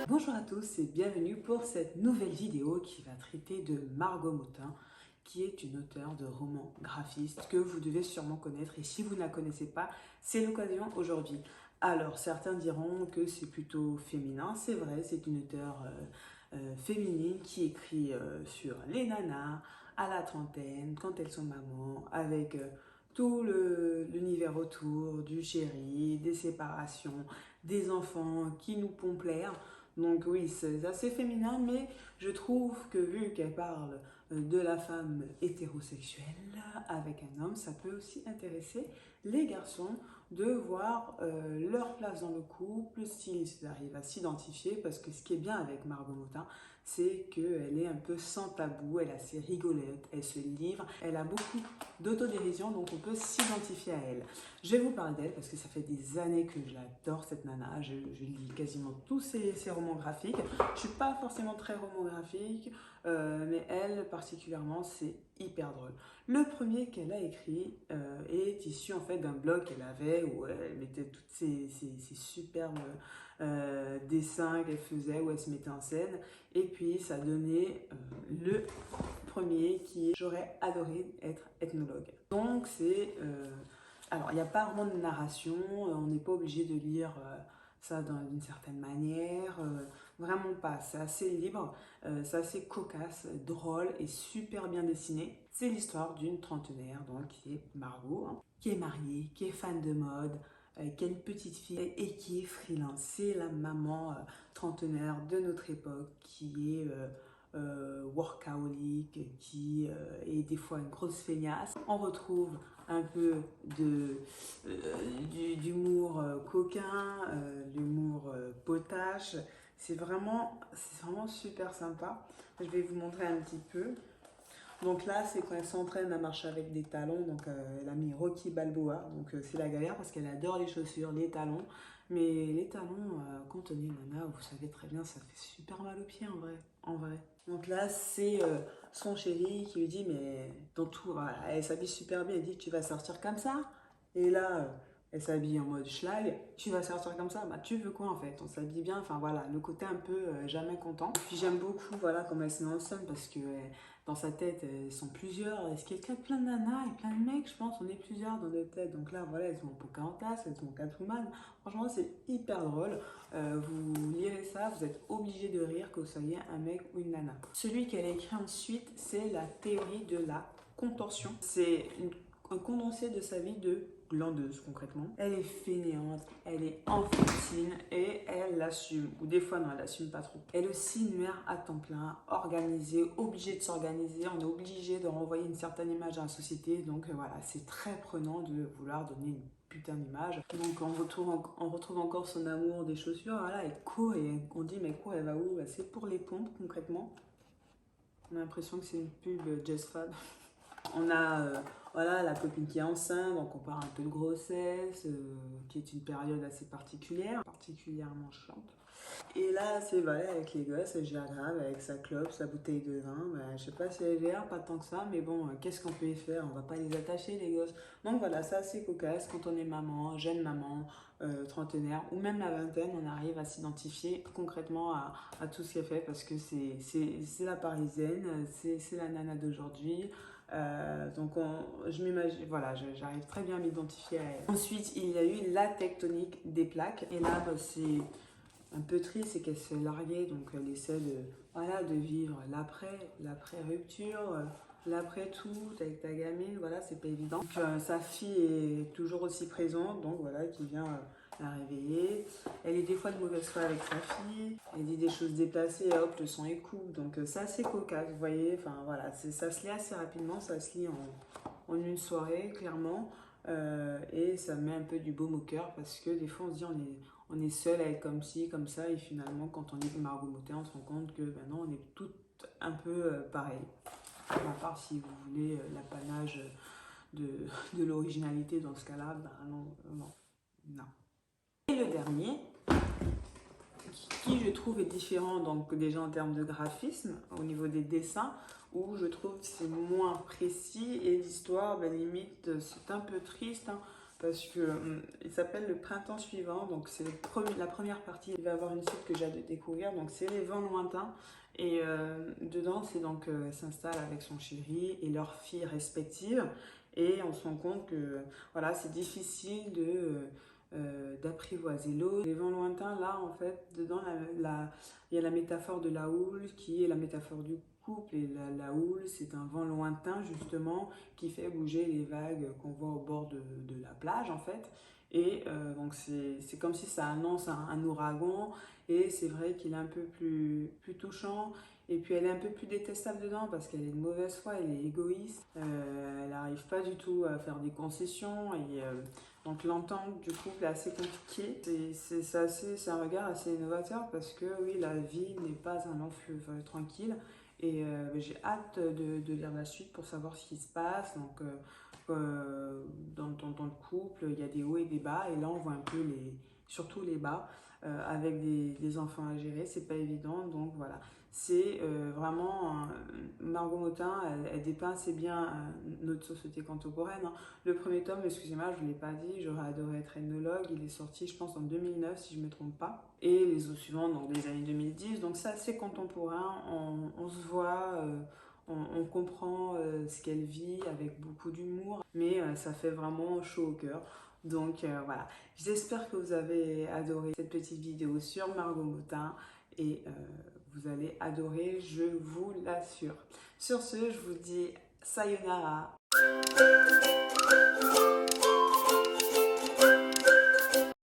Bonjour à tous et bienvenue pour cette nouvelle vidéo qui va traiter de Margot Motin, qui est une auteure de romans graphistes que vous devez sûrement connaître, et si vous ne la connaissez pas, c'est l'occasion aujourd'hui. Alors certains diront que c'est plutôt féminin, c'est vrai, c'est une auteure féminine qui écrit sur les nanas à la trentaine, quand elles sont mamans, avec tout l'univers autour, du chéri, des séparations, des enfants qui nous pompent l'air. Donc oui, c'est assez féminin, mais je trouve que vu qu'elle parle de la femme hétérosexuelle avec un homme, ça peut aussi intéresser les garçons de voir leur place dans le couple, s'ils arrivent à s'identifier, parce que ce qui est bien avec Margot Motin, c'est qu'elle est un peu sans tabou, elle est assez rigolote, elle se livre, elle a beaucoup d'autodérision, donc on peut s'identifier à elle. Je vais vous parler d'elle parce que ça fait des années que je l'adore, cette nana. Je lis quasiment tous ses romans graphiques. Je ne suis pas forcément très roman graphique, mais elle particulièrement, c'est hyper drôle. Le premier qu'elle a écrit est issu en fait d'un blog qu'elle avait où elle mettait toutes ses superbes dessins qu'elle faisait, où elle se mettait en scène. Et puis ça donnait le premier qui est J'aurais adoré être ethnologue. Donc c'est... alors, il n'y a pas vraiment de narration, on n'est pas obligé de lire ça d'une certaine manière, vraiment pas, c'est assez libre, c'est assez cocasse, drôle et super bien dessiné. C'est l'histoire d'une trentenaire, donc qui est Margot, hein, qui est mariée, qui est fan de mode, qui a une petite fille et qui est freelance. C'est la maman trentenaire de notre époque qui est workaholic, qui est des fois une grosse feignasse. On retrouve un peu d'humour coquin, l'humour potache. C'est vraiment super sympa. Je vais vous montrer un petit peu. Donc là, c'est quand elle s'entraîne à marcher avec des talons. Donc elle a mis Rocky Balboa. Donc c'est la galère parce qu'elle adore les chaussures, les talons. Mais les talons, quand on est nana, vous savez très bien, ça fait super mal aux pieds en vrai. En vrai. Donc là, c'est son chéri qui lui dit, mais dans tout, voilà, elle s'habille super bien. Elle dit, tu vas sortir comme ça. Et là, elle s'habille en mode schlag. Tu vas sortir comme ça. Bah, tu veux quoi en fait? On s'habille bien. Enfin voilà, le côté un peu jamais content. Et puis j'aime beaucoup, voilà, comment elle se met en scène parce que dans sa tête, elles sont plusieurs. Est-ce qu'il y a plein de nanas et plein de mecs? Je pense on est plusieurs dans notre tête. Donc là, voilà, elles sont Pocahontas, elles sont Catwoman. Franchement, c'est hyper drôle. Vous lirez ça, vous êtes obligé de rire que vous soyez un mec ou une nana. Celui qu'elle a écrit ensuite, c'est la théorie de la contorsion. C'est un condensé de sa vie de glandeuse concrètement. Elle est fainéante, elle est enfantine et elle l'assume. Ou des fois non, elle l'assume pas trop. Elle est aussi une mère à temps plein, organisée, obligée de s'organiser. On est obligé de renvoyer une certaine image à la société. Donc voilà, c'est très prenant de vouloir donner une putain d'image. Donc on retrouve encore son amour des chaussures. Voilà, elle court et on dit mais quoi, elle va où? C'est pour les pompes concrètement. On a l'impression que c'est une pub Just Fab. On a voilà, la copine qui est enceinte, donc on parle un peu de grossesse, qui est une période assez particulière, particulièrement chiante. Et là, c'est voilà, avec les gosses, elle gère grave, avec sa clope, sa bouteille de vin. Bah, je sais pas si elle gère, pas tant que ça, mais bon, qu'est-ce qu'on peut y faire? On va pas les attacher, les gosses. Donc voilà, ça c'est cocasse quand on est maman, jeune maman, trentenaire, ou même la vingtaine, on arrive à s'identifier concrètement à tout ce qu'elle fait parce que c'est la parisienne, c'est la nana d'aujourd'hui. Donc je m'imagine, voilà, j'arrive très bien à m'identifier à elle. Ensuite, il y a eu la tectonique des plaques. Et là, bah, c'est un peu triste, c'est qu'elle s'est larguée, donc elle essaie voilà, de vivre l'après-rupture, l'après-tout avec ta gamine, voilà, c'est pas évident. Donc, sa fille est toujours aussi présente, donc voilà, qui vient la réveiller. Elle est des fois de mauvaise foi avec sa fille, elle dit des choses déplacées, et hop, le son est coupe, donc c'est assez cocasse, vous voyez, enfin voilà, ça se lit assez rapidement, ça se lit en une soirée, clairement. Et ça met un peu du baume au cœur parce que des fois on se dit on est seul à être comme ci, comme ça, et finalement quand on lit Margot Motin, on se rend compte que ben non, on est toutes un peu pareilles. À part si vous voulez l'apanage de l'originalité dans ce cas-là, ben non. Et le dernier, qui je trouve est différent donc déjà en termes de graphisme, au niveau des dessins, où je trouve que c'est moins précis et l'histoire, ben, limite, c'est un peu triste, hein. parce que il s'appelle Le Printemps suivant, donc c'est la première partie. Il va y avoir une suite que j'ai hâte de découvrir, donc c'est Les Vents lointains. Et dedans, c'est donc elle s'installe avec son chéri et leurs filles respectives. Et on se rend compte que voilà, c'est difficile d'apprivoiser l'autre. Les vents lointains, là, en fait, dedans, il y a la métaphore de la houle qui est la métaphore du couple. Et la houle, c'est un vent lointain, justement, qui fait bouger les vagues qu'on voit au bord de la plage, en fait. Et donc, c'est comme si ça annonce un ouragan. Et c'est vrai qu'il est un peu plus touchant. Et puis elle est un peu plus détestable dedans parce qu'elle est de mauvaise foi, elle est égoïste, elle n'arrive pas du tout à faire des concessions et donc l'entente du couple est assez compliquée. C'est un regard assez innovateur parce que oui, la vie n'est pas un long fleuve tranquille et j'ai hâte de lire la suite pour savoir ce qui se passe. Donc dans le couple, il y a des hauts et des bas et là on voit un peu surtout les bas. Avec des enfants à gérer, c'est pas évident, donc voilà. C'est vraiment Margot Motin, elle dépeint assez bien notre société contemporaine. Hein. Le premier tome, excusez-moi, je ne l'ai pas dit, j'aurais adoré être ethnologue. Il est sorti, je pense, en 2009, si je ne me trompe pas. Et les autres suivants, donc des années 2010. Donc c'est assez contemporain. On se voit, on comprend ce qu'elle vit avec beaucoup d'humour, mais ça fait vraiment chaud au cœur. Donc voilà, j'espère que vous avez adoré cette petite vidéo sur Margot Motin et vous allez adorer, je vous l'assure. Sur ce, je vous dis sayonara.